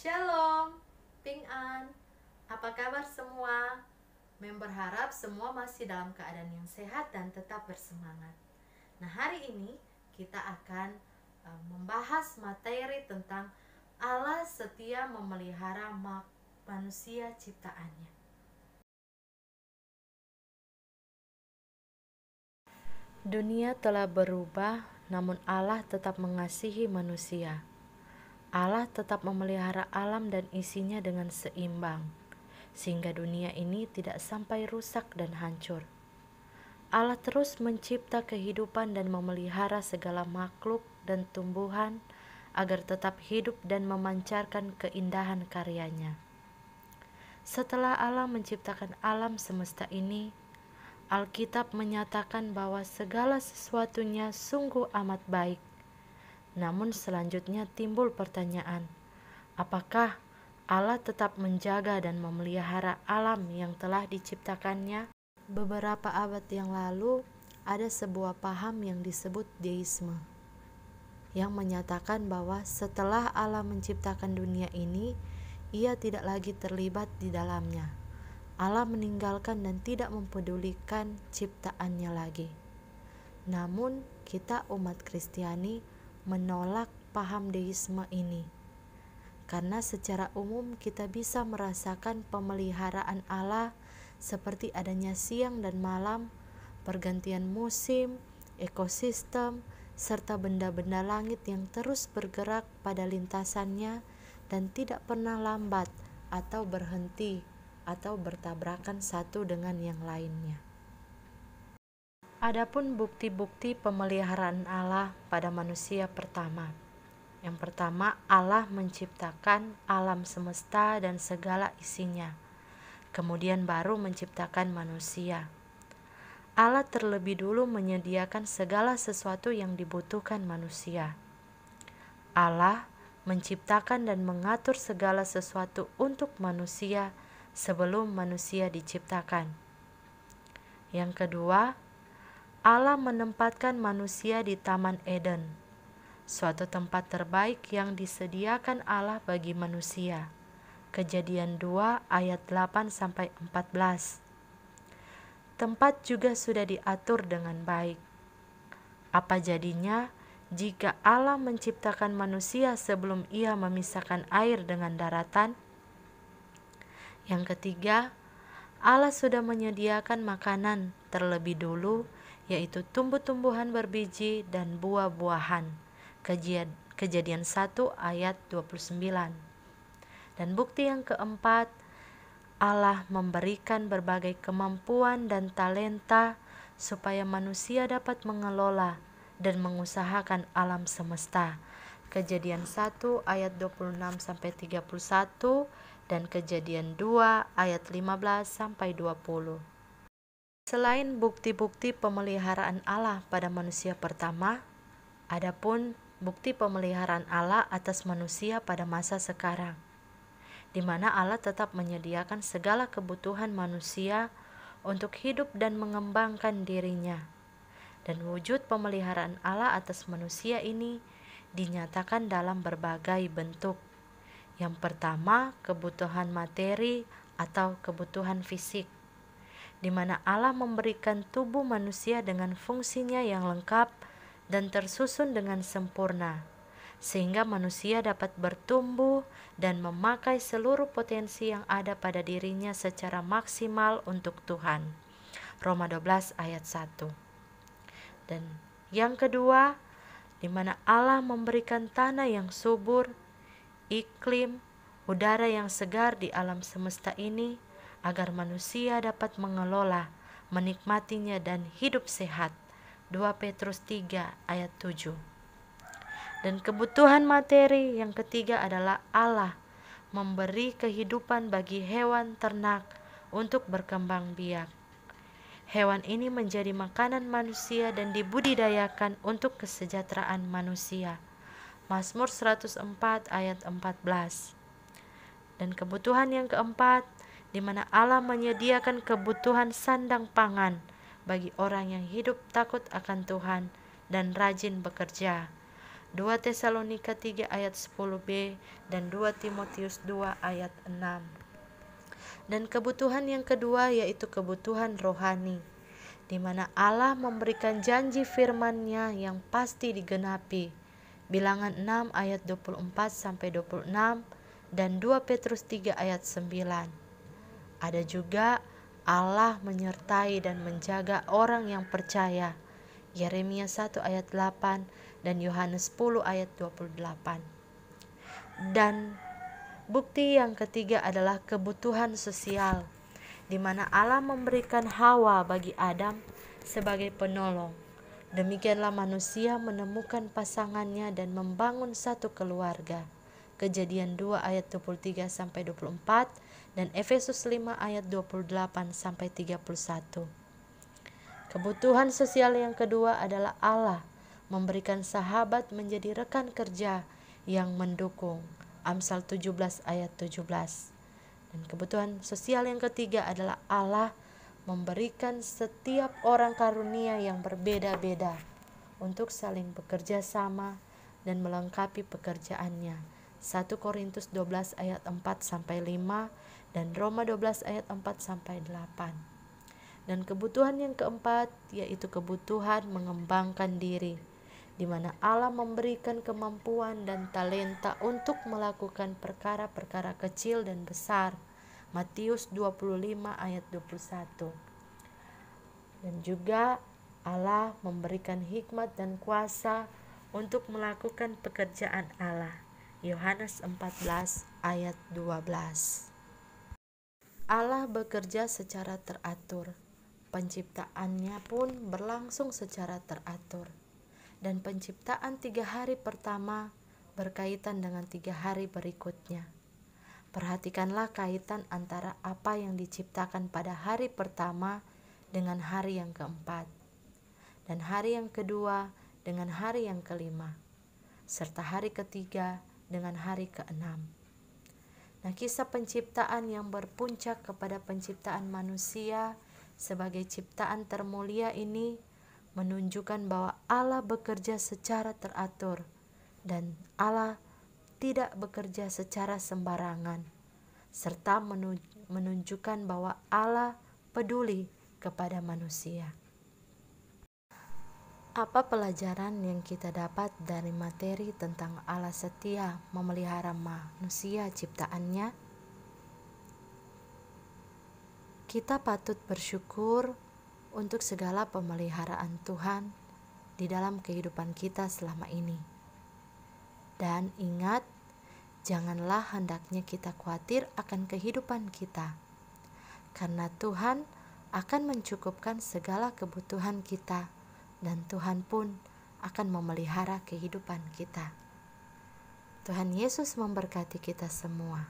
Shalom, Ping An. Apa kabar semua? Berharap semua masih dalam keadaan yang sehat dan tetap bersemangat. Nah, hari ini kita akan membahas materi tentang Allah setia memelihara manusia ciptaannya. Dunia telah berubah, namun Allah tetap mengasihi manusia. Allah tetap memelihara alam dan isinya dengan seimbang, sehingga dunia ini tidak sampai rusak dan hancur. Allah terus mencipta kehidupan dan memelihara segala makhluk dan tumbuhan agar tetap hidup dan memancarkan keindahan karyanya. Setelah Allah menciptakan alam semesta ini, Alkitab menyatakan bahwa segala sesuatunya sungguh amat baik. Namun selanjutnya timbul pertanyaan, apakah Allah tetap menjaga dan memelihara alam yang telah diciptakannya? Beberapa abad yang lalu, ada sebuah paham yang disebut deisme, yang menyatakan bahwa setelah Allah menciptakan dunia ini, Ia tidak lagi terlibat di dalamnya. Allah meninggalkan dan tidak mempedulikan ciptaannya lagi. Namun, kita umat Kristiani menolak paham deisme ini, karena secara umum kita bisa merasakan pemeliharaan Allah seperti adanya siang dan malam, pergantian musim, ekosistem, serta benda-benda langit yang terus bergerak pada lintasannya dan tidak pernah lambat atau berhenti atau bertabrakan satu dengan yang lainnya. Adapun bukti-bukti pemeliharaan Allah pada manusia pertama. Yang pertama, Allah menciptakan alam semesta dan segala isinya. Kemudian baru menciptakan manusia. Allah terlebih dulu menyediakan segala sesuatu yang dibutuhkan manusia. Allah menciptakan dan mengatur segala sesuatu untuk manusia sebelum manusia diciptakan. Yang kedua, Allah menempatkan manusia di Taman Eden, suatu tempat terbaik yang disediakan Allah bagi manusia. Kejadian 2 ayat 8-14. Tempat juga sudah diatur dengan baik. Apa jadinya jika Allah menciptakan manusia sebelum Ia memisahkan air dengan daratan? Yang ketiga, Allah sudah menyediakan makanan terlebih dulu, yaitu tumbuh-tumbuhan berbiji dan buah-buahan. Kejadian 1 ayat 29. Dan bukti yang keempat, Allah memberikan berbagai kemampuan dan talenta supaya manusia dapat mengelola dan mengusahakan alam semesta. Kejadian 1 ayat 26-31 dan Kejadian 2 ayat 15-20. Selain bukti-bukti pemeliharaan Allah pada manusia pertama, adapun bukti pemeliharaan Allah atas manusia pada masa sekarang, di mana Allah tetap menyediakan segala kebutuhan manusia untuk hidup dan mengembangkan dirinya. Dan wujud pemeliharaan Allah atas manusia ini dinyatakan dalam berbagai bentuk. Yang pertama, kebutuhan materi atau kebutuhan fisik, di mana Allah memberikan tubuh manusia dengan fungsinya yang lengkap dan tersusun dengan sempurna, sehingga manusia dapat bertumbuh dan memakai seluruh potensi yang ada pada dirinya secara maksimal untuk Tuhan. Roma 12 ayat 1. Dan yang kedua, di mana Allah memberikan tanah yang subur, iklim, udara yang segar di alam semesta ini, agar manusia dapat mengelola, menikmatinya dan hidup sehat. 2 Petrus 3 ayat 7. Dan kebutuhan materi yang ketiga adalah Allah memberi kehidupan bagi hewan ternak untuk berkembang biak. Hewan ini menjadi makanan manusia dan dibudidayakan untuk kesejahteraan manusia. Mazmur 104 ayat 14. Dan kebutuhan yang keempat, di mana Allah menyediakan kebutuhan sandang pangan bagi orang yang hidup takut akan Tuhan dan rajin bekerja. 2 Tesalonika 3 ayat 10b, dan 2 Timotius 2 ayat 6. Dan kebutuhan yang kedua yaitu kebutuhan rohani, di mana Allah memberikan janji firman-Nya yang pasti digenapi. Bilangan 6 ayat 24-26 dan 2 Petrus 3 ayat 9. Ada juga Allah menyertai dan menjaga orang yang percaya. Yeremia 1 ayat 8 dan Yohanes 10 ayat 28. Dan bukti yang ketiga adalah kebutuhan sosial, di mana Allah memberikan Hawa bagi Adam sebagai penolong. Demikianlah manusia menemukan pasangannya dan membangun satu keluarga. Kejadian 2 ayat 23-24 dan Efesus 5 ayat 28-31. Kebutuhan sosial yang kedua adalah Allah memberikan sahabat menjadi rekan kerja yang mendukung. Amsal 17 ayat 17. Dan kebutuhan sosial yang ketiga adalah Allah memberikan setiap orang karunia yang berbeda-beda untuk saling bekerja sama dan melengkapi pekerjaannya. 1 Korintus 12 ayat 4-5 dan Roma 12 ayat 4-8. Dan kebutuhan yang keempat yaitu kebutuhan mengembangkan diri, di mana Allah memberikan kemampuan dan talenta untuk melakukan perkara-perkara kecil dan besar. Matius 25 ayat 21. Dan juga Allah memberikan hikmat dan kuasa untuk melakukan pekerjaan Allah. Yohanes 14 ayat 12. Allah bekerja secara teratur. Penciptaannya pun berlangsung secara teratur. Dan penciptaan 3 hari pertama berkaitan dengan 3 hari berikutnya. Perhatikanlah kaitan antara apa yang diciptakan pada hari pertama dengan hari yang keempat, dan hari yang kedua dengan hari yang kelima, serta hari ketiga dengan hari keenam. Nah, kisah penciptaan yang berpuncak kepada penciptaan manusia sebagai ciptaan termulia ini menunjukkan bahwa Allah bekerja secara teratur dan Allah tidak bekerja secara sembarangan, serta menunjukkan bahwa Allah peduli kepada manusia. Apa pelajaran yang kita dapat dari materi tentang Allah setia memelihara manusia ciptaannya? Kita patut bersyukur untuk segala pemeliharaan Tuhan di dalam kehidupan kita selama ini. Dan ingat, janganlah hendaknya kita khawatir akan kehidupan kita, karena Tuhan akan mencukupkan segala kebutuhan kita, dan Tuhan pun akan memelihara kehidupan kita. Tuhan Yesus memberkati kita semua.